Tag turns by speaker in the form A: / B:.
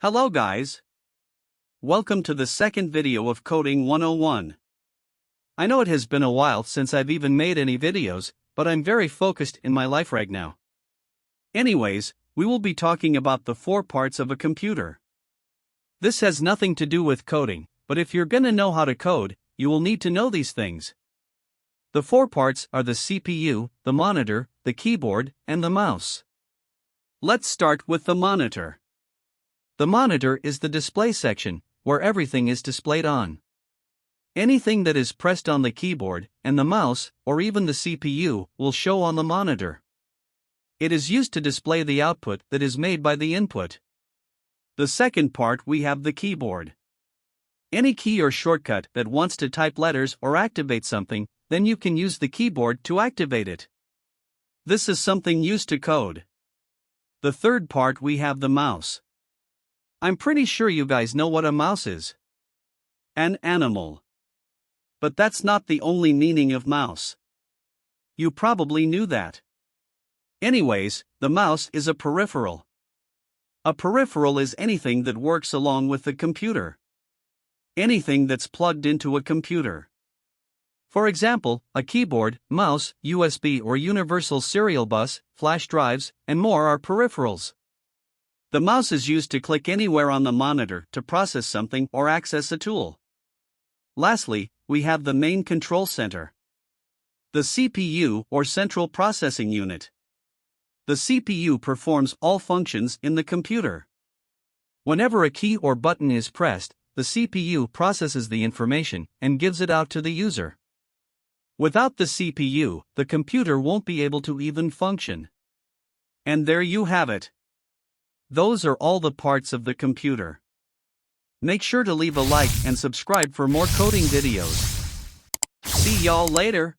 A: Hello guys! Welcome to the second video of Coding 101. I know it has been a while since I've even made any videos, but I'm very focused in my life right now. Anyways, we will be talking about the 4 parts of a computer. This has nothing to do with coding, but if you're gonna know how to code, you will need to know these things. The 4 parts are the CPU, the monitor, the keyboard, and the mouse. Let's start with the monitor. The monitor is the display section, where everything is displayed on. Anything that is pressed on the keyboard, and the mouse, or even the CPU, will show on the monitor. It is used to display the output that is made by the input. The second part we have the keyboard. Any key or shortcut that wants to type letters or activate something, then you can use the keyboard to activate it. This is something used to code. The third part we have the mouse. I'm pretty sure you guys know what a mouse is. An animal. But that's not the only meaning of mouse. You probably knew that. Anyways, the mouse is a peripheral. A peripheral is anything that works along with the computer. Anything that's plugged into a computer. For example, a keyboard, mouse, USB or universal serial bus, flash drives, and more are peripherals. The mouse is used to click anywhere on the monitor to process something or access a tool. Lastly, we have the main control center. The CPU or central processing unit. The CPU performs all functions in the computer. Whenever a key or button is pressed, the CPU processes the information and gives it out to the user. Without the CPU, the computer won't be able to even function. And there you have it. Those are all the parts of the computer. Make sure to leave a like and subscribe for more coding videos. See y'all later.